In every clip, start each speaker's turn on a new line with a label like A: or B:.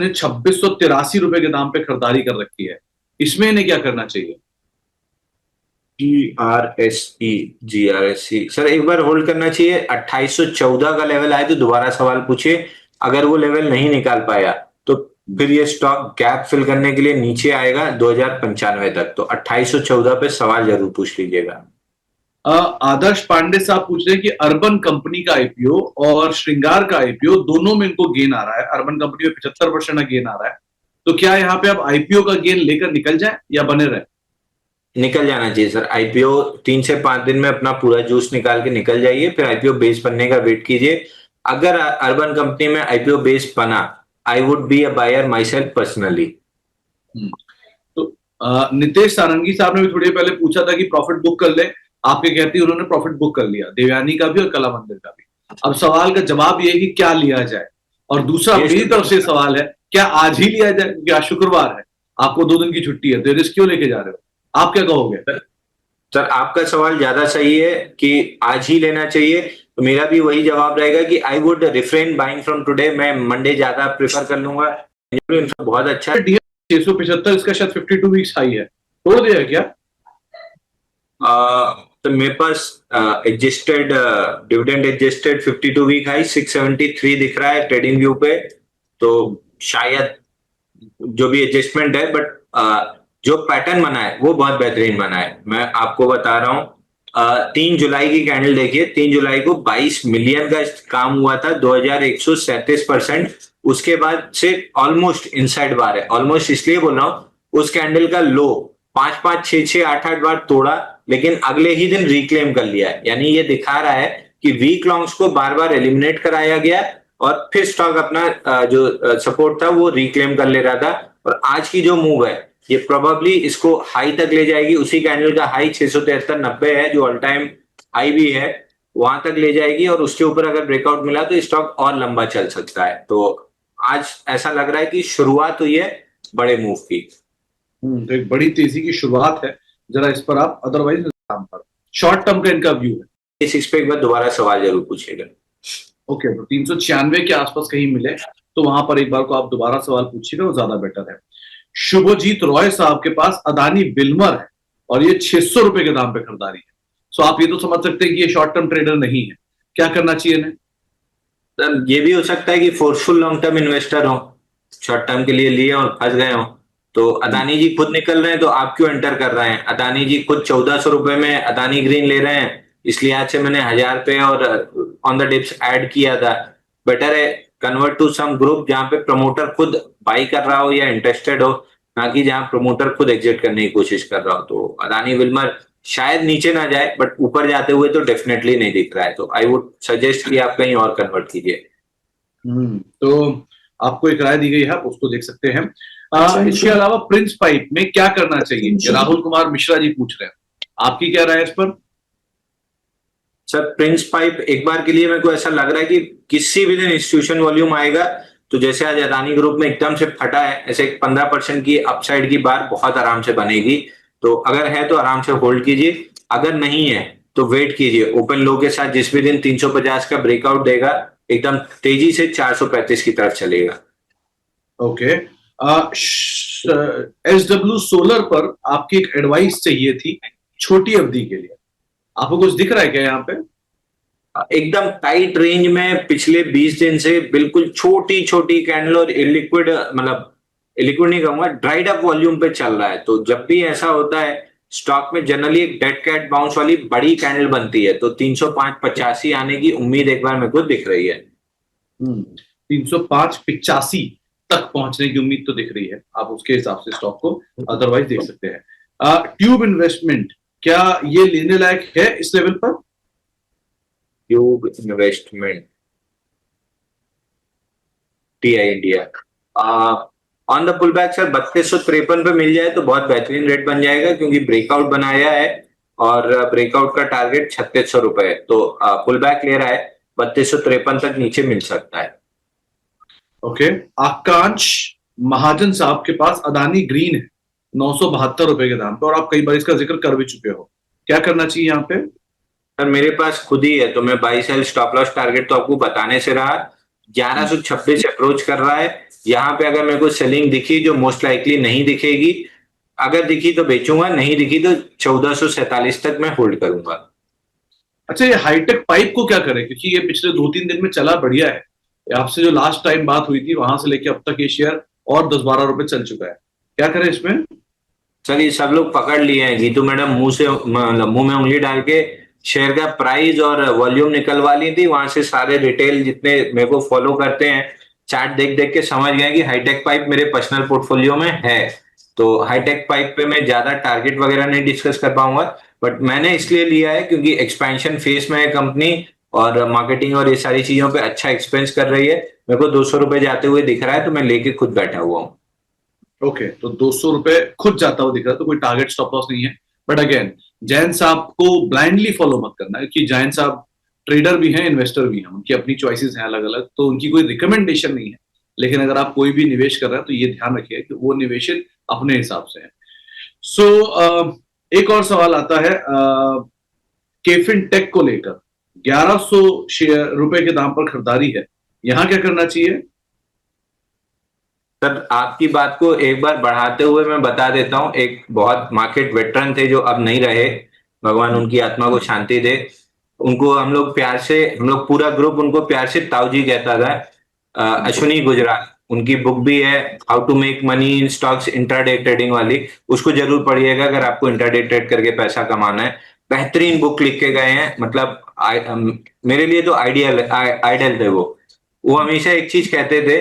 A: ₹2683 के दाम पे खरीदारी कर रखी है, इसमें इन्हें क्या करना चाहिए?
B: GRSE सर, एक बार होल्ड करना चाहिए। 2814 का लेवल आए तो दोबारा सवाल पूछिए। अगर वो लेवल नहीं निकाल पाया तो फिर ये स्टॉक गैप फिल करने के लिए नीचे आएगा 2095 तक। तो 2814 पे सवाल जरूर पूछ लीजिएगा।
A: आदर्श पांडे साहब पूछ रहे हैं कि अर्बन कंपनी का आईपीओ और श्रृंगार का आईपीओ दोनों में इनको गेन आ रहा है। अर्बन कंपनी में 75% का गेन आ रहा है, तो क्या यहाँ पे आप आईपीओ का गेन लेकर निकल जाए या बने रहे?
B: निकल जाना चाहिए सर। आईपीओ 3 से 5 दिन में अपना पूरा जूस निकाल के निकल जाइए, फिर आईपीओ बेस बनने का वेट कीजिए। अगर अर्बन कंपनी में आईपीओ बेस बना, I would be a buyer myself personally.
A: तो नितेश सारंगी साहब ने भी थोड़ी देर पहले पूछा था कि प्रॉफिट बुक कर ले, आपके कहते हैं उन्होंने प्रॉफिट बुक कर लिया, देवयानी का भी और कला मंदिर का भी। अब सवाल का जवाब ये है कि क्या लिया जाए, और दूसरा मेरी तरफ से सवाल है क्या आज ही लिया जाए? क्या शुक्रवार है, आपको 2 दिन की छुट्टी है, तो रिस्क क्यों लेके जा रहे हो? आप क्या कहोगे?
B: सर, आपका सवाल ज्यादा सही है कि आज ही लेना चाहिए, तो मेरा भी वही जवाब रहेगा कि I would refrain buying from today. मैं मंडे ज्यादा प्रेफर कर लूंगा। बहुत अच्छा
A: 675 इसका शायद 52 वीक्स हाई है, तोड़ दिया क्या?
B: तो मेरे पास adjusted dividend adjusted 52 week high 673 दिख रहा है ट्रेडिंग व्यू पे। तो शायद जो भी एडजस्टमेंट है, बट जो पैटर्न बना है वो बहुत बेहतरीन बना है। मैं आपको बता रहा हूँ, 3 जुलाई की कैंडल देखिए। 3 जुलाई को 22 मिलियन का काम हुआ था, 2137%। उसके बाद से ऑलमोस्ट इनसाइड बार है। ऑलमोस्ट इसलिए बोल रहा हूँ, उस कैंडल का लो 5-5, 6-6, 8-8 बार तोड़ा, लेकिन अगले ही दिन रिक्लेम कर लिया है। यानी ये दिखा रहा है कि वीक लॉन्ग्स को बार बार एलिमिनेट कराया गया और फिर स्टॉक अपना जो सपोर्ट था वो रिक्लेम कर ले रहा था। और आज की जो मूव है, ये प्रोबेबली इसको हाई तक ले जाएगी। उसी कैंडल का हाई 673.90 है, जो ऑल टाइम हाई भी है, वहां तक ले जाएगी। और उसके ऊपर अगर ब्रेकआउट मिला तो स्टॉक और लंबा चल सकता है। तो आज ऐसा लग रहा है कि शुरुआत हुई है बड़े मूव की।
A: तो एक बड़ी तेजी की शुरुआत है। जरा इस पर आप अदरवाइज पर शॉर्ट टर्म का इनका व्यू है।
B: इस पे एक बार दोबारा सवाल जरूर पूछिएगा।
A: ओके, तो 396 के आसपास कहीं मिले तो वहां पर एक बार को आप दोबारा सवाल पूछिएगा, वो ज्यादा बेटर है। शुभजीत रॉय साहब के पास अदानी बिल्मर है और ये ₹600 के दाम पे खरीदारी है। सो आप ये तो समझ सकते हैं कि ये शॉर्ट टर्म ट्रेडर नहीं है। क्या करना चाहिए इन्हें?
B: सर, ये भी हो सकता है कि फोर्सफुल लॉन्ग टर्म इन्वेस्टर हो, शॉर्ट टर्म के लिए लिए और फंस गए हो। तो अदानी जी खुद निकल रहे हैं, तो आप क्यों एंटर कर रहे हैं? अदानी जी खुद 1400 रुपए में अदानी ग्रीन ले रहे हैं, इसलिए आज से मैंने 1000 पे और ऑन द डिप्स ऐड किया था। बेटर है कन्वर्ट टू सम ग्रुप जहां पे प्रमोटर खुद बाई कर रहा हो या इंटरेस्टेड हो, ना कि जहां प्रमोटर खुद एग्जिट करने की कोशिश कर रहा हो। तो अदानी विल्मर शायद नीचे ना जाए, बट ऊपर जाते हुए तो डेफिनेटली नहीं दिख रहा है। तो आई वुड सजेस्ट कि आप कहीं और कन्वर्ट कीजिए।
A: तो आपको एक राय दी गई है, आप उसको देख सकते हैं। इसके अलावा प्रिंस पाइप में क्या करना चाहिए, ये राहुल कुमार मिश्रा जी पूछ रहे हैं, आपकी क्या राय है इस पर?
B: सर, प्रिंस पाइप एक बार के लिए मेरे को ऐसा लग रहा है कि किसी भी दिन इंस्टीट्यूशन वॉल्यूम आएगा, तो जैसे आज अदानी ग्रुप में एकदम से फटा है, ऐसे 15% की अपसाइड की बार बहुत आराम से बनेगी। तो अगर है तो आराम से होल्ड कीजिए, अगर नहीं है तो वेट कीजिए। ओपन लो के साथ जिस भी दिन 350 का ब्रेकआउट देगा, एकदम तेजी से 435 की तरफ चलेगा।
A: ओके, SW सोलर पर आपकी एक एडवाइस चाहिए थी छोटी अवधि के लिए, आपको कुछ दिख रहा है क्या यहाँ पे?
B: एकदम टाइट रेंज में पिछले 20 दिन से बिल्कुल छोटी छोटी कैंडल और इलिक्विड, मतलब इलिक्विड नहीं कहूंगा, ड्राइड अप वॉल्यूम पे चल रहा है। तो जब भी ऐसा होता है, स्टॉक में जनरली एक डेड कैट बाउंस वाली बड़ी कैंडल बनती है। तो 305.85 आने की उम्मीद एक बार मेरे को दिख रही है।
A: 305.85 तक पहुंचने की उम्मीद तो दिख रही है, आप उसके हिसाब से स्टॉक को अदरवाइज देख सकते हैं। ट्यूब इन्वेस्टमेंट, क्या ये लेने लायक है इस लेवल पर?
B: Tube investment, TI India, on the pull back sir 3253 पे मिल जाए तो बहुत बेहतरीन रेट बन जाएगा, क्योंकि ब्रेकआउट बनाया है और ब्रेकआउट का टारगेट 3600 रुपए है। तो पुल बैक ले रहा है, 3253 तक नीचे मिल सकता है।
A: ओके, आकांक्ष महाजन साहब के पास अदानी ग्रीन है ₹972 के दाम पे, और आप कई बार इसका जिक्र कर भी चुके हो। क्या करना चाहिए यहाँ पे?
B: सर, मेरे पास खुद ही है, तो मैं buy sell stop loss target तो आपको बताने से रहा। 1126 अप्रोच कर रहा है, यहाँ पे अगर मेरे को सेलिंग दिखी, जो मोस्ट लाइकली नहीं दिखेगी, अगर दिखी तो बेचूंगा, नहीं दिखी तो 1447 तक मैं होल्ड करूंगा।
A: अच्छा, ये हाईटेक पाइप को क्या करें, क्योंकि ये पिछले 2-3 दिन में चला बढ़िया है। आपसे जो लास्ट टाइम बात हुई थी वहां से लेके अब तक ये शेयर और 10-12 रुपए चल चुका है, क्या करें इसमें?
B: सर ये सब लोग पकड़ लिए हैं, गीतू मैडम मुंह में उंगली डाल के शेयर का प्राइस और वॉल्यूम निकलवा ली थी। वहां से सारे रिटेल जितने मेरे को फॉलो करते हैं, चार्ट देख देख के समझ गए कि हाईटेक पाइप मेरे पर्सनल पोर्टफोलियो में है। तो हाईटेक पाइप पे मैं ज्यादा टारगेट वगैरह नहीं डिस्कस कर पाऊंगा, बट मैंने इसलिए लिया है क्योंकि एक्सपेंशन फेज में है कंपनी, और मार्केटिंग और ये सारी चीजों पे अच्छा एक्सपेंस कर रही है। मेरे को 200 रुपए जाते हुए दिख रहा है, तो मैं लेके खुद बैठा हुआ हूँ।
A: ओके, तो 200 रुपए खुद जाता हुआ दिख रहा है, तो कोई टारगेट स्टॉप लॉस नहीं है। बट अगेन, जैन साहब को ब्लाइंडली फॉलो मत करना, क्योंकि जैन साहब ट्रेडर भी हैं, इन्वेस्टर भी हैं, उनकी अपनी चॉइसेस हैं अलग अलग, तो उनकी कोई रिकमेंडेशन नहीं है। लेकिन अगर आप कोई भी निवेश कर रहे हैं तो ये ध्यान रखिए कि वो निवेश अपने हिसाब से है। सो एक और सवाल आता है केफिन टेक को लेकर। 1100 शेयर रुपए के दाम पर खरीदारी है, यहां क्या करना चाहिए?
B: सर आपकी बात को एक बार बढ़ाते हुए मैं बता देता हूँ, एक बहुत मार्केट वेटरन थे जो अब नहीं रहे, भगवान उनकी आत्मा को शांति दे। उनको हम लोग प्यार से, हम लोग पूरा ग्रुप उनको प्यार से ताऊजी कहता था, अश्विनी गुजराल। उनकी बुक भी है, how to make money in stocks intraday trading वाली, उसको जरूर पढ़िएगा अगर आपको इंट्राडे ट्रेड करके पैसा कमाना है। बेहतरीन बुक लिख के गए हैं, मतलब मेरे लिए तो आइडियल थे वो हमेशा एक चीज कहते थे,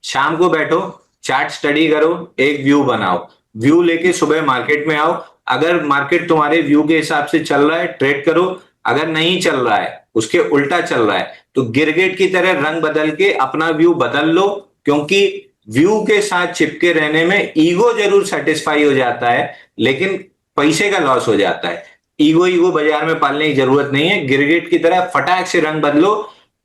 B: शाम को बैठो, चार्ट स्टडी करो, एक व्यू बनाओ, व्यू लेके सुबह मार्केट में आओ। अगर मार्केट तुम्हारे व्यू के हिसाब से चल रहा है ट्रेड करो, अगर नहीं चल रहा है, उसके उल्टा चल रहा है, तो गिरगिट की तरह रंग बदल के अपना व्यू बदल लो। क्योंकि व्यू के साथ चिपके रहने में ईगो जरूर सेटिस्फाई हो जाता है, लेकिन पैसे का लॉस हो जाता है। ईगो बाजार में पालने की जरूरत नहीं है, गिरगिट की तरह फटाक से रंग बदलो,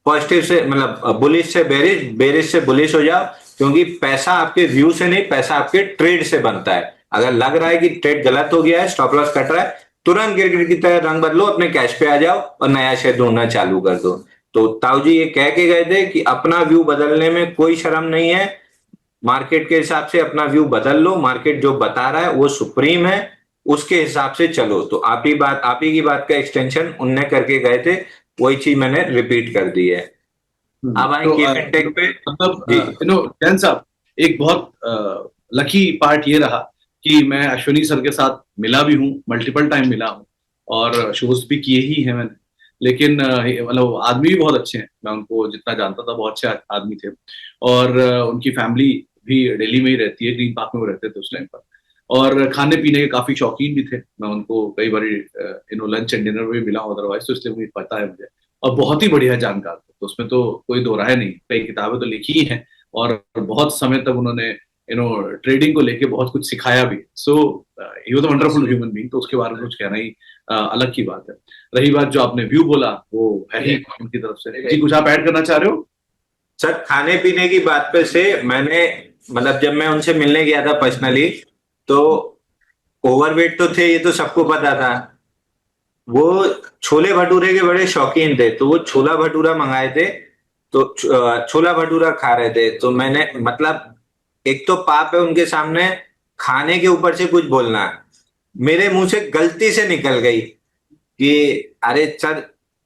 B: पॉजिटिव से मतलब बुलिश से बेरिश, बेरिश से बुलिश हो जाओ। क्योंकि पैसा आपके व्यू से नहीं, पैसा आपके ट्रेड से बनता है। अगर लग रहा है कि ट्रेड गलत हो गया है, स्टॉप लॉस कट रहा है, तुरंत गिरगिट की तरह रंग बदलो, अपने कैश पे आ जाओ और नया शेयर ढूंढना चालू कर दो। तो ताऊ जी ये कह के गए थे कि अपना व्यू बदलने में कोई शर्म नहीं है, मार्केट के हिसाब से अपना व्यू बदल लो, मार्केट जो बता रहा है वो सुप्रीम है, उसके हिसाब से चलो। तो आप ही की बात का एक्सटेंशन उनने करके गए थे, वही चीज मैंने रिपीट कर दी है। अब आए
A: तो
B: केफिन पे।
A: मतलब
B: जी
A: जैन साहब, एक बहुत लकी पार्ट ये रहा कि मैं अश्विनी सर के साथ मिला भी हूँ, मल्टीपल टाइम मिला हूँ, और शोज भी किए ही हैं मैंने। लेकिन मतलब आदमी भी बहुत अच्छे हैं, मैं उनको जितना जानता था बहुत अच्छे आदमी थे। और उनकी फैमिली भी दिल्ली में ही रहती है, ग्रीन पार्क में वो रहते थे उस टाइम पर। और खाने पीने के काफी शौकीन भी थे, मैं उनको कई बार लंच एंड डिनर में भी मिला हूँ अदरवाइज, तो इसलिए मुझे पता है मुझे। और बहुत ही बढ़िया जानकार थे, तो उसमें तो कोई दो राय नहीं, कई किताबें तो लिखी ही हैं, और बहुत समय तक उन्होंने ट्रेडिंग को लेके बहुत कुछ सिखाया भी। So he was a wonderful human being, तो उसके बारे में कुछ कहना ही अलग की बात है। रही बात जो आपने व्यू बोला, वो है ही उनकी तरफ से। जी, कुछ आप ऐड करना चाह रहे हो?
B: सर, खाने पीने की बात पे से मैंने, मतलब जब मैं उनसे मिलने गया था पर्सनली, तो ओवरवेट तो थे, ये तो सबको पता था। वो छोले भटूरे के बड़े शौकीन थे, तो वो छोला भटूरा मंगाए थे, तो छोला भटूरा खा रहे थे। तो मैंने, मतलब एक तो पाप है उनके सामने खाने के ऊपर से कुछ बोलना, मेरे मुंह से गलती से निकल गई कि अरे सर,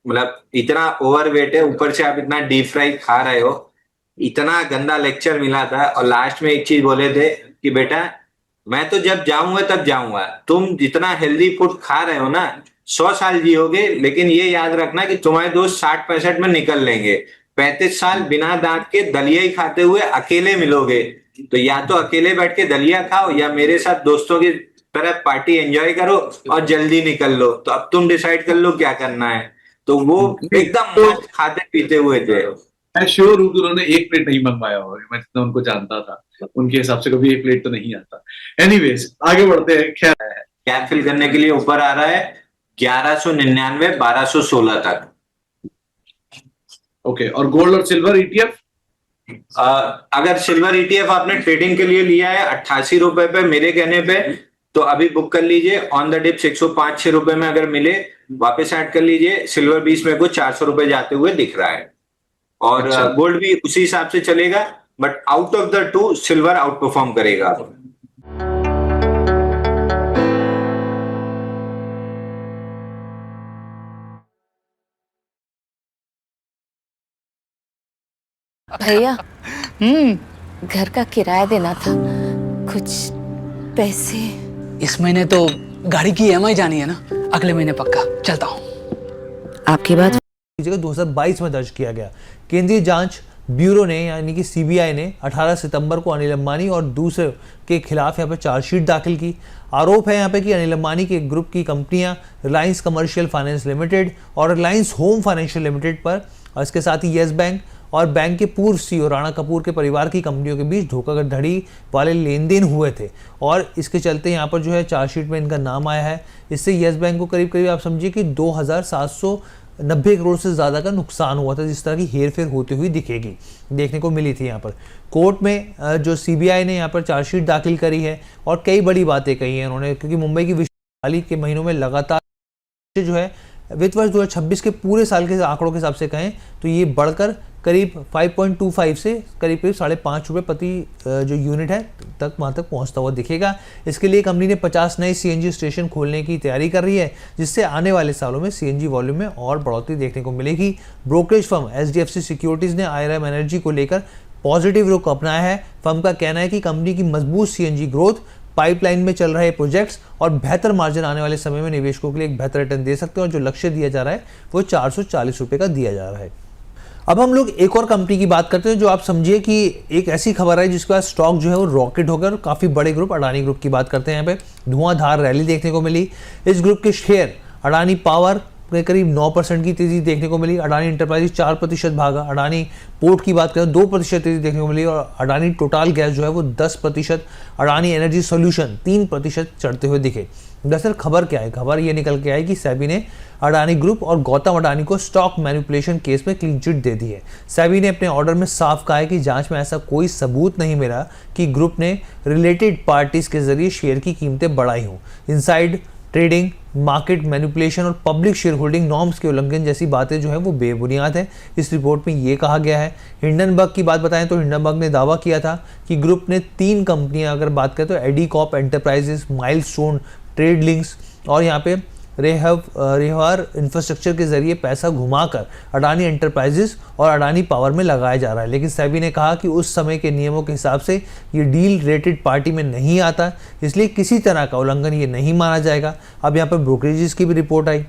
B: मतलब इतना ओवरवेट है, ऊपर से आप इतना डीप फ्राई खा रहे हो। इतना गंदा लेक्चर मिला था, और लास्ट में एक चीज बोले थे कि बेटा, मैं तो जब जाऊंगा तब जाऊंगा, तुम जितना हेल्दी फूड खा रहे हो ना, 100 साल जियोगे, लेकिन ये याद रखना कि तुम्हारे दोस्त 60-65 में निकल लेंगे। 35 साल बिना दांत के दलिया ही खाते हुए अकेले मिलोगे। तो या तो अकेले बैठ के दलिया खाओ, या मेरे साथ दोस्तों की तरह पार्टी एंजॉय करो और जल्दी निकल लो। तो अब तुम डिसाइड कर लो क्या करना है। तो वो एकदम
A: तो
B: मस्त खाते पीते हुए थे।
A: मैं श्योर हूँ कि उन्होंने एक प्लेट नहीं मंगवाया होगा, मैं जितना उनको जानता था, उनके हिसाब से कभी एक प्लेट तो नहीं आता। एनीवेज, आगे बढ़ते हैं। खैर,
B: कैप फिल करने के लिए ऊपर आ रहा है 1199 1216 तक।
A: ओके, और गोल्ड और सिल्वर ईटीएफ?
B: अगर सिल्वर ईटीएफ आपने ट्रेडिंग के लिए लिया है 88 रुपए पे, मेरे कहने पे, तो अभी बुक कर लीजिए। ऑन द डिप्स 105-6 रुपए में अगर मिले, वापस ऐड कर लीजिए। सिल्वर 20 में को 400 रुपए जाते हुए दिख रहा है, और
A: अच्छा।
B: गोल्ड भी उसी हिसाब से चलेगा। But out of the two silver out perform करेगा।
C: भैया घर का किराया देना था, कुछ पैसे।
D: इस महीने तो गाड़ी की EMI जानी है ना, अगले महीने पक्का चलता हूँ।
C: आपकी बात
E: 2022 में दर्ज किया गया। केंद्रीय जांच ब्यूरो ने यानी कि CBI ने 18 सितंबर को अनिल अंबानी और दूसरे के खिलाफ यहाँ पे चार्जशीट दाखिल की। आरोप है यहाँ पे कि अनिल अंबानी के ग्रुप की कंपनियां रिलायंस कमर्शियल फाइनेंस लिमिटेड और रिलायंस होम फाइनेंशियल लिमिटेड पर, और इसके साथ ही येस बैंक और बैंक के पूर्व CEO राणा कपूर के परिवार की कंपनियों के बीच धोखाधड़ी वाले लेन देन हुए थे, और इसके चलते यहाँ पर जो है चार्जशीट में इनका नाम आया है। इससे येस बैंक को करीब करीब आप समझिए कि 2790 करोड़ से ज़्यादा का नुकसान हुआ था, जिस तरह की हेरफेर होती हुई दिखेगी देखने को मिली थी। यहाँ पर कोर्ट में जो CBI ने यहाँ पर चार्जशीट दाखिल करी है और कई बड़ी बातें कही हैं उन्होंने, क्योंकि मुंबई की हाल ही के महीनों में लगातार जो है वित्त वर्ष 2026 के पूरे साल के आंकड़ों के हिसाब से कहें तो ये बढ़कर करीब 5.25 से करीब 5.5 रुपये प्रति जो यूनिट है तक वहाँ तक पहुँचता हुआ दिखेगा। इसके लिए कंपनी ने 50 नए CNG स्टेशन खोलने की तैयारी कर रही है, जिससे आने वाले सालों में CNG वॉल्यूम में और बढ़ोतरी देखने को मिलेगी। ब्रोकरेज फर्म HDFC सिक्योरिटीज़ ने IRM एनर्जी को लेकर पॉजिटिव रुख अपनाया है। फर्म का कहना है कि कंपनी की मजबूत CNG ग्रोथ, पाइपलाइन में चल रहे प्रोजेक्ट्स और बेहतर मार्जिन आने वाले समय में निवेशकों के लिए एक बेहतर रिटर्न दे सकते हैं, और जो लक्ष्य दिया जा रहा है वो 440 रुपये का दिया जा रहा है। अब हम लोग एक और कंपनी की बात करते हैं जो आप समझिए कि एक ऐसी खबर है जिसके बाद स्टॉक जो है वो रॉकेट होकर काफ़ी बड़े ग्रुप अडानी ग्रुप की बात करते हैं। यहाँ पे धुआंधार रैली देखने को मिली। इस ग्रुप के शेयर अडानी पावर में करीब 9% की तेजी देखने को मिली। अडानी इंटरप्राइजेज 4% भागा। अडानी पोर्ट की बात करें 2% तेजी देखने को मिली, और अडानी टोटल गैस जो है वो 10%, अडानी एनर्जी सॉल्यूशन 3% चढ़ते हुए दिखे। दरअसल खबर क्या है? खबर ये निकल के आई कि सेबी ने अडानी ग्रुप और गौतम अडानी को स्टॉक मैनिपुलेशन केस में क्लीन चिट दे दी है। सेबी ने अपने ऑर्डर में साफ कहा है कि जांच में ऐसा कोई सबूत नहीं मिला कि ग्रुप ने रिलेटेड पार्टीज के जरिए शेयर की कीमतें बढ़ाई हों। इनसाइड ट्रेडिंग, मार्केट मैनिपुलेशन और पब्लिक शेयर होल्डिंग नॉर्म्स के उल्लंघन जैसी बातें जो है वो बेबुनियाद है, इस रिपोर्ट में ये कहा गया है। हिंडनबर्ग की बात बताएं तो हिंडनबर्ग ने दावा किया था कि ग्रुप ने 3 कंपनियां अगर बात करें तो एडीकॉप एंटरप्राइजेस, माइलस्टोन ट्रेड लिंक्स और यहाँ पे रेहवार इंफ्रास्ट्रक्चर के जरिए पैसा घुमाकर अडानी एंटरप्राइजेस और अडानी पावर में लगाया जा रहा है। लेकिन सेबी ने कहा कि उस समय के नियमों के हिसाब से ये डील रेटेड पार्टी में नहीं आता, इसलिए किसी तरह का उल्लंघन ये नहीं माना जाएगा। अब यहाँ पर ब्रोकरेजेस की भी रिपोर्ट आई।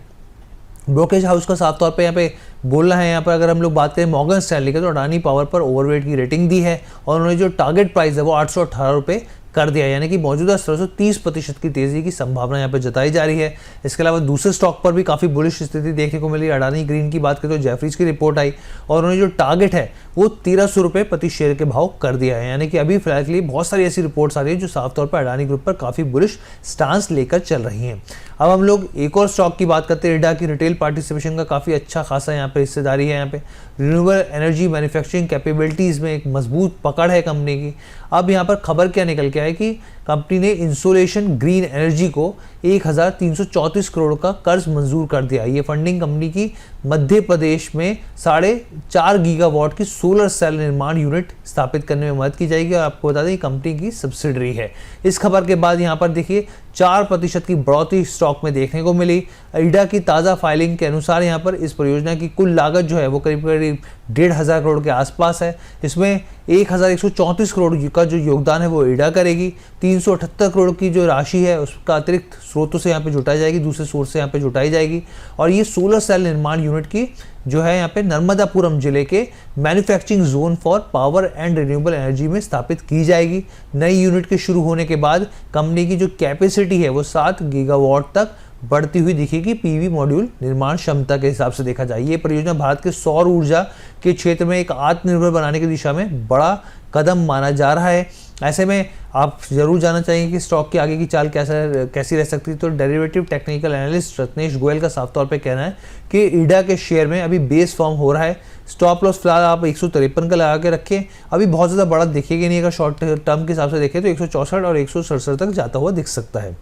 E: ब्रोकरेज हाउस का साफ तौर पे यहाँ पे बोलना है, यहाँ पर अगर हम लोग बात करें मॉर्गन स्टैनली का, तो अडानी पावर पर ओवरवेट की रेटिंग दी है और उन्होंने जो टारगेट प्राइस है वो 818 रुपये कर दिया, यानी कि मौजूदा स्तर से 30% की तेजी की संभावना यहाँ पर जताई जा रही है। इसके अलावा दूसरे स्टॉक पर भी काफ़ी बुलिश स्थिति देखने को मिली। अडानी ग्रीन की बात करें तो जेफरीज की रिपोर्ट आई और उन्होंने जो टारगेट है वो 1300 रुपये प्रति शेयर के भाव कर दिया है, यानी कि अभी फिलहाल के लिए बहुत सारी ऐसी रिपोर्ट्स आ रही है जो साफ तौर पर अडानी ग्रुप पर काफ़ी बुलिश स्टांस लेकर चल रही हैं। अब हम लोग एक और स्टॉक की बात करते हैं। इडा की रिटेल पार्टिसिपेशन का काफ़ी अच्छा खासा यहाँ पे हिस्सेदारी है। यहाँ पे रिन्यूएबल एनर्जी मैन्युफैक्चरिंग कैपेबिलिटीज़ में एक मजबूत पकड़ है कंपनी की। अब यहाँ पर खबर क्या निकल के है कि कंपनी ने इंसोलेशन ग्रीन एनर्जी को 1334 करोड़ का कर्ज मंजूर कर दिया। ये फंडिंग कंपनी की मध्य प्रदेश में 4.5 गीगावाट की सोलर सेल निर्माण यूनिट स्थापित करने में मदद की जाएगी, और आपको बता दें कंपनी की सब्सिडरी है। इस खबर के बाद यहाँ पर देखिए 4% की बढ़ोतरी स्टॉक में देखने को मिली। ईडा की ताज़ा फाइलिंग के अनुसार यहाँ पर इस परियोजना की कुल लागत जो है वो करीब करीब 1,500 करोड़ के आसपास है। इसमें 1,134 करोड़ का जो योगदान है वो ईडा करेगी। 378 करोड़ की जो राशि है उसका अतिरिक्त स्रोतों से यहाँ पे जुटाई जाएगी, दूसरे सोर्स से यहाँ पे जुटाई जाएगी, और ये सोलर सेल निर्माण यूनिट की जो है यहाँ पे नर्मदापुरम जिले के manufacturing zone for power and renewable energy में स्थापित की जाएगी। नई यूनिट के शुरू होने के बाद कंपनी की जो कैपेसिटी है वो 7 गीगावाट तक बढ़ती हुई दिखेगी पीवी मॉड्यूल निर्माण क्षमता के हिसाब से देखा जाए। ये परियोजना भारत के सौर ऊर्जा के क्षेत्र में एक आत्मनिर्भर बनाने की दिशा में बड़ा कदम माना जा रहा है। ऐसे में आप जरूर जानना चाहिए कि स्टॉक की आगे की चाल कैसी रह सकती है। तो derivative technical analyst Ratnesh Goyal का साफ तौर पे कहना है कि ईडा के शेयर में अभी बेस फॉर्म हो रहा है। स्टॉप लॉस फिलहाल आप 153 का लगा के रखें, अभी बहुत ज़्यादा बड़ा दिखेगा नहीं। अगर शॉर्ट टर्म के हिसाब से देखें तो 164 और 167 तक जाता हुआ दिख सकता है।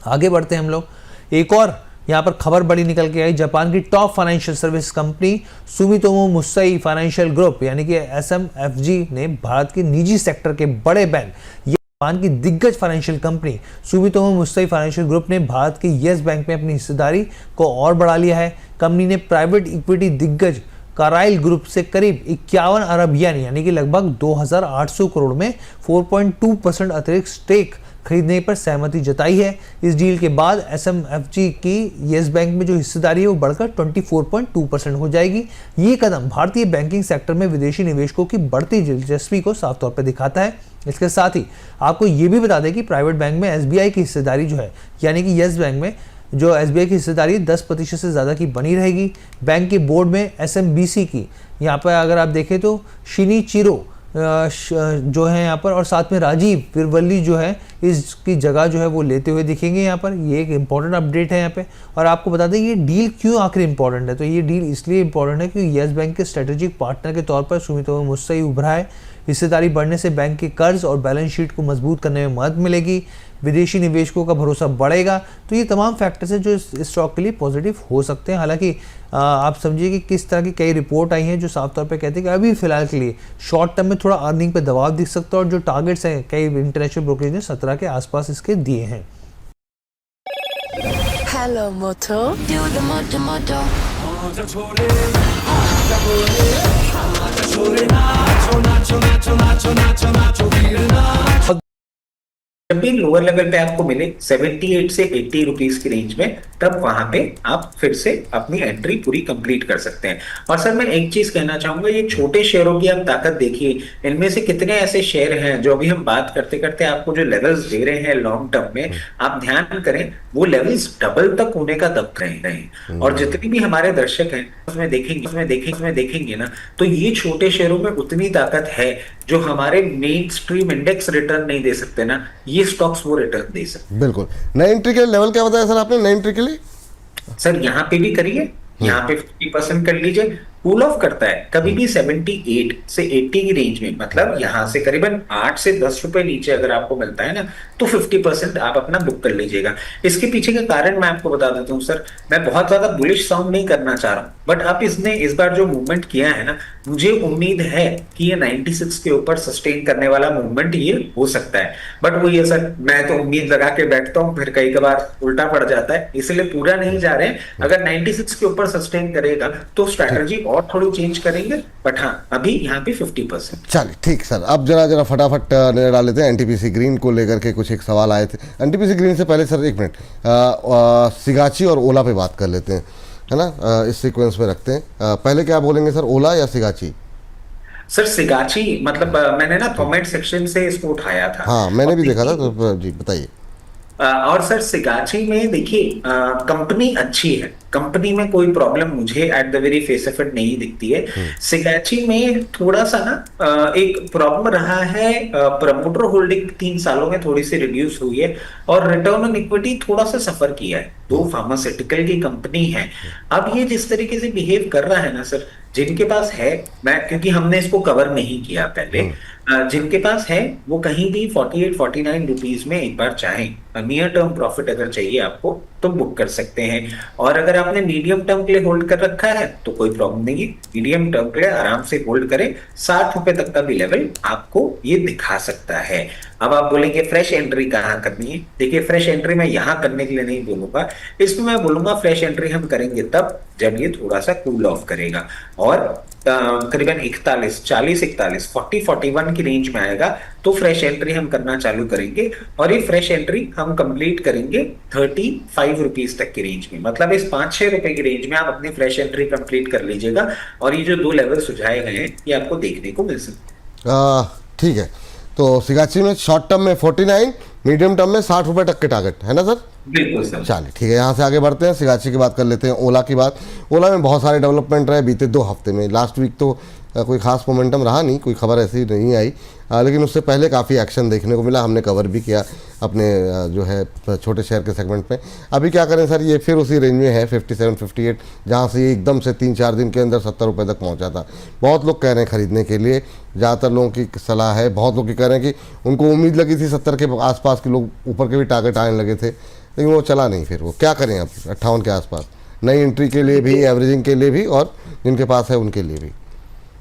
E: आगे बढ़ते हैं हम लोग। एक और यहाँ पर खबर बड़ी निकल के आई, जापान की top financial service company Sumitomo Mitsui financial group यानी कि SMFG ने भारत के निजी सेक्टर के बड़े बैंक जापान की दिग्गज financial company Sumitomo Mitsui financial group ने भारत के येस बैंक में अपनी हिस्सेदारी को और बढ़ा लिया है। कंपनी ने प्राइवेट इक्विटी दिग्गज काराइल ग्रुप से करीब 51 अरब येन यानी कि लगभग 2800 करोड़ में 4.2% अतिरिक्त स्टेक खरीदने पर सहमति जताई है। इस डील के बाद SMFG की येस बैंक में जो हिस्सेदारी है वो बढ़कर 24.2% हो जाएगी। ये कदम भारतीय बैंकिंग सेक्टर में विदेशी निवेशकों की बढ़ती दिलचस्पी को साफ तौर पर दिखाता है। इसके साथ ही आपको ये भी बता दें कि प्राइवेट बैंक में SBI की हिस्सेदारी जो है यानी कि येस बैंक में जो SBI की हिस्सेदारी 10% से ज़्यादा की बनी रहेगी। बैंक के बोर्ड में SMBC की यहाँ पर अगर आप देखें तो शिनीचिरो जो है यहाँ पर और साथ में राजीव विरवल्ली जो है इसकी जगह जो है वो लेते हुए दिखेंगे यहाँ पर। ये एक इंपॉर्टेंट अपडेट है यहाँ पे। और आपको बता दें ये डील क्यों आखिर इंपॉर्टेंट है, तो ये डील इसलिए इंपॉर्टेंट है क्योंकि येस बैंक के स्ट्रेटेजिक पार्टनर के तौर पर सुमितोमो मुत्सुई उभरा है। हिस्सेदारी बढ़ने से बैंक के कर्ज और बैलेंस शीट को मजबूत करने में मदद मिलेगी, विदेशी निवेशकों का भरोसा बढ़ेगा। तो ये तमाम फैक्टर्स हैं जो इस स्टॉक के लिए पॉजिटिव हो सकते हैं। हालांकि आप समझिए कि किस तरह की कई रिपोर्ट आई हैं जो साफ तौर पे कहते हैं कि अभी फिलहाल के लिए शॉर्ट टर्म में थोड़ा अर्निंग पे दबाव दिख सकता है और जो टारगेट्स हैं कई इंटरनेशनल ब्रोकरेज ने 17 के आसपास इसके दिए हैं।
C: Hello moto do the moto moto
F: जब भी लोअर लेवल पे आपको मिले 78 से 80 रुपीस की रेंज में, तब वहां पे आप फिर से अपनी एंट्री पूरी कंप्लीट कर सकते हैं। और सर मैं एक चीज कहना चाहूंगा, ये छोटे शेयरों की आप ताकत देखिए, इनमें से कितने ऐसे शेयर हैं जो अभी हम बात करते करते आपको जो लेवल्स दे रहे हैं लॉन्ग टर्म में, आप ध्यान करें वो लेवल्स डबल तक होने का दब रहे हैं। और जितने भी हमारे दर्शक हैं उसमें देखेंगे ना, तो ये छोटे शेयरों में उतनी ताकत है जो हमारे मेन स्ट्रीम इंडेक्स रिटर्न नहीं दे सकते ना, ये स्टॉक्स वो रिटर्न दे सकते।
G: बिल्कुल। नई एंट्री के लेवल क्या बताया सर आपने नई एंट्री के लिए?
F: सर यहाँ पे भी करिए, यहाँ पे 50% कर लीजिए। कूल ऑफ करता है कभी भी 78 से 80 की रेंज में, मतलब यहाँ से करीबन 8 से 10 रुपए नीचे अगर आपको मिलता है ना, तो 50% आप अपना बुक कर लीजिएगा। इसके पीछे का कारण मैं आपको बता देता हूँ सर, मैं बहुत ज्यादा बुलिश साउंड नहीं करना चाह रहा हूँ, बट अब इसने इस बार जो मूवमेंट किया है ना, मुझे उम्मीद है कि ये 96 के ऊपर सस्टेन करने वाला मूवमेंट ये हो सकता है। बट वो ये सर, मैं तो उम्मीद लगा के बैठता हूँ, फिर कई बार उल्टा पड़ जाता है, इसलिए पूरा नहीं जा रहे हैं। अगर 96 के ऊपर सस्टेन करेगा तो स्ट्रैटेजी और थोड़ी चेंज करेंगे, बट हाँ अभी यहाँ पे 50%।
G: चलिए ठीक सर, अब जरा फटाफट नजर डाल लेते हैं एनटीपीसी ग्रीन को लेकर के कुछ एक सवाल आए थे। एनटीपीसी ग्रीन से पहले सर एक मिनट सिगाची और ओला पे बात कर लेते हैं, है ना, इस सीक्वेंस में रखते हैं। पहले क्या बोलेंगे सर, ओला या सिगाची?
F: सर सिगाची मतलब मैंने ना कमेंट सेक्शन से इसको उठाया था।
G: हाँ मैंने भी देखा था, तो जी बताइए।
F: और सर सिगाची में देखिए कंपनी अच्छी है, कंपनी में कोई प्रॉब्लम मुझे at the very face of it नहीं दिखती है। सिगाची में थोड़ा सा ना एक प्रॉब्लम रहा है, प्रमोटर होल्डिंग 3 सालों में थोड़ी सी रिड्यूस हुई है और रिटर्न ऑन इक्विटी थोड़ा सा सफर किया है। 2 फार्मास्यूटिकल की कंपनी है। अब ये जिस तरीके से बिहेव कर रहा है ना सर, जिनके पास है, मैं क्योंकि हमने इसको कवर नहीं किया पहले, जिनके पास है वो कहीं भी 48-49 रुपीज में एक बार चाहें नियर टर्म प्रॉफिट अगर चाहिए आपको तो बुक कर सकते हैं। और अगर आपने मीडियम टर्म के लिए होल्ड कर रखा है तो कोई प्रॉब्लम नहीं है, मीडियम टर्म के लिए आराम से होल्ड करें। 60 रुपए तक का भी लेवल आपको ये दिखा सकता है। अब आप बोलेंगे फ्रेश एंट्री कहाँ करनी है? देखिए फ्रेश एंट्री मैं यहाँ करने के लिए नहीं बोलूंगा, इसमें मैं बोलूंगा फ्रेश एंट्री हम करेंगे तब जब ये थोड़ा सा कूल ऑफ करेगा और करीबन 40-41 की रेंज में आएगा तो फ्रेश एंट्री हम करना चालू करेंगे। और ये फ्रेश एंट्री हम कंप्लीट करेंगे 35 रुपीज तक की रेंज में, मतलब इस 5-6 रुपए की रेंज में आप अपनी फ्रेश एंट्री कंप्लीट कर लीजिएगा। और ये जो 2 लेवल सुझाए गए हैं ये आपको देखने को मिल सकते हैं।
G: ठीक है, तो सिगाची में शॉर्ट टर्म में 49, मीडियम टर्म में 60 रुपए तक के टारगेट है ना सर?
F: बिल्कुल सर।
G: चलिए ठीक है, यहाँ से आगे बढ़ते हैं, सिगाची की बात कर लेते हैं। ओला की बात, ओला में बहुत सारे डेवलपमेंट रहे बीते 2 हफ्ते में। लास्ट वीक तो कोई खास मोमेंटम रहा नहीं, कोई खबर ऐसी नहीं आई, लेकिन उससे पहले काफ़ी एक्शन देखने को मिला, हमने कवर भी किया अपने जो है छोटे शेयर के सेगमेंट में। अभी क्या करें सर, ये फिर उसी रेंज में है 57-58, जहाँ से ये एकदम से 3-4 दिन के अंदर 70 रुपये तक पहुँचा था। बहुत लोग कह रहे हैं खरीदने के लिए, ज़्यादातर लोगों की सलाह है, बहुत लोग कह रहे हैं कि उनको उम्मीद लगी थी 70 के आसपास के लोग ऊपर के भी टारगेट आने लगे थे, लेकिन वो चला नहीं, फिर वो क्या करें अब 58 के आसपास, नई एंट्री के लिए भी, एवरेजिंग के लिए भी, और जिनके पास है उनके लिए भी।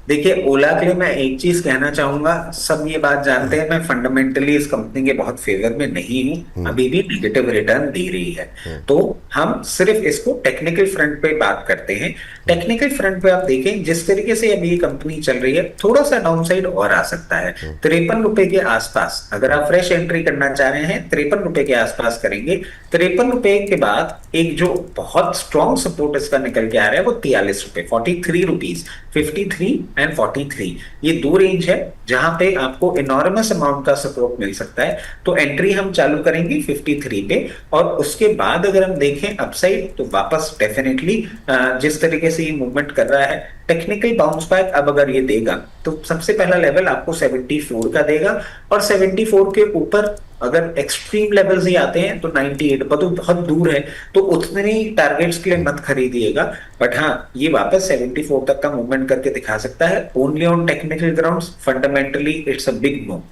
F: देखिए, ओला के लिए मैं एक चीज कहना चाहूंगा, सब ये बात जानते हैं मैं फंडामेंटली इस कंपनी के बहुत फेवर में नहीं हूं, अभी भी नेगेटिव रिटर्न दे रही है। तो हम सिर्फ इसको टेक्निकल फ्रंट पे बात करते हैं। टेक्निकल फ्रंट पे आप देखें जिस तरीके से अभी ये कंपनी चल रही है, थोड़ा सा डाउनसाइड और आ सकता है। 53 रुपए के आसपास अगर आप फ्रेश एंट्री करना चाह रहे हैं, 53 रुपए के आसपास करेंगे। 53 रुपए के बाद एक जो बहुत स्ट्रॉन्ग सपोर्ट इसका निकल के आ रहा है वो 43 रुपए, 43 रुपीज, 53 एंड 43, ये दो रेंज है जहां पे आपको इनॉर्मस अमाउंट का सपोर्ट मिल सकता है। तो एंट्री हम चालू करेंगे 53 पे, और उसके बाद अगर हम देखें अपसाइड तो वापस डेफिनेटली जिस तरीके से ये मूवमेंट कर रहा है, टेक्निकल बाउंस बैक अब अगर ये देगा तो सबसे पहला लेवल आपको 74 का देगा, और 74 के ऊपर अगर एक्सट्रीम लेवल्स ही आते हैं तो 98 पर तो बहुत दूर है, तो उतने ही टारगेट्स के लिए मत खरीदिएगा। बट हाँ, ये वापस 74 तक का मूवमेंट करके दिखा सकता है, only on technical grounds. Fundamentally it's a big no.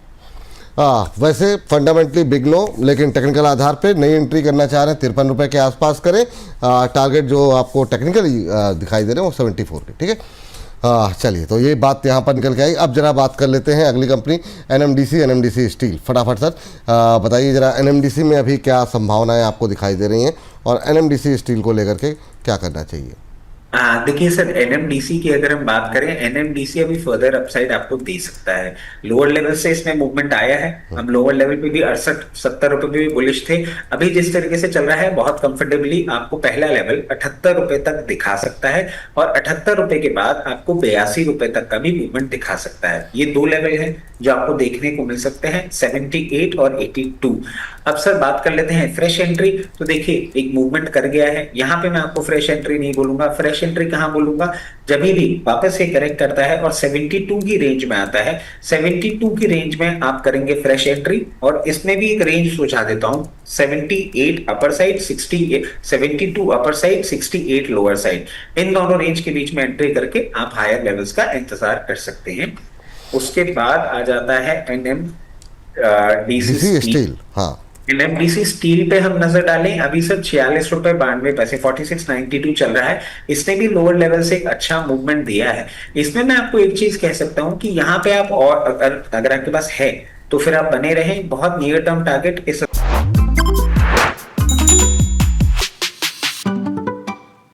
G: वैसे फंडामेंटली बिग नो, लेकिन टेक्निकल आधार पे नई एंट्री करना चाह रहे हैं 53 रुपए के आसपास करें। टारगेट जो आपको टेक्निकली दिखाई दे रहे हैं वो 74 के, ठीक है। चलिए, तो ये बात यहाँ पर निकल के आई। अब जरा बात कर लेते हैं अगली कंपनी एनएमडीसी स्टील। फटाफट सर बताइए जरा, एनएमडीसी में अभी क्या संभावनाएं आपको दिखाई दे रही हैं, और एनएमडीसी स्टील को लेकर के क्या करना चाहिए?
F: देखिए सर, एनएमडीसी की अगर हम बात करें, एनएमडीसी अभी फर्दर अपसाइड आपको दे सकता है। लोअर लेवल से इसमें मूवमेंट आया है, हम लोअर लेवल पे भी 68-70 रुपए पे भी बुलिश थे। अभी जिस तरीके से चल रहा है बहुत कंफर्टेबली आपको पहला लेवल 78 रुपए तक दिखा सकता है, और 78 रुपए के बाद आपको 82 रुपए तक का भी मूवमेंट दिखा सकता है। ये दो लेवल है जो आपको देखने को मिल सकते हैं, 78 और 82। अब सर बात कर लेते हैं फ्रेश एंट्री। तो देखिए, एक मूवमेंट कर गया है, यहाँ पे मैं आपको फ्रेश एंट्री नहीं बोलूंगा, फ्रेश एंट्री कहां बोलूंगा, जब भी वापस ये करेक्ट करता है और 72 की रेंज में आता है, 72 की रेंज में आप करेंगे फ्रेश एंट्री। और इसमें भी एक रेंज सोचा देता हूं, 78 upper side, 72 upper side, 68 lower side, इन दोनों रेंज के बीच में एंट्री करके आप हायर लेवल्स का इंतजार कर सकते हैं। उसके बाद आ जाता है एनएमडीसी स्टील।
G: हाँ,
F: एनएमडीसी स्टील पे हम नजर डालें, अभी सर 46 रुपए 92 पैसे, 46.92 चल रहा है। इसने भी लोअर लेवल से एक अच्छा मूवमेंट दिया है। इसमें मैं आपको एक चीज कह सकता हूं कि यहाँ पे आप, और अगर आपके पास है तो फिर आप बने रहें। बहुत नियर टर्म टारगेट इस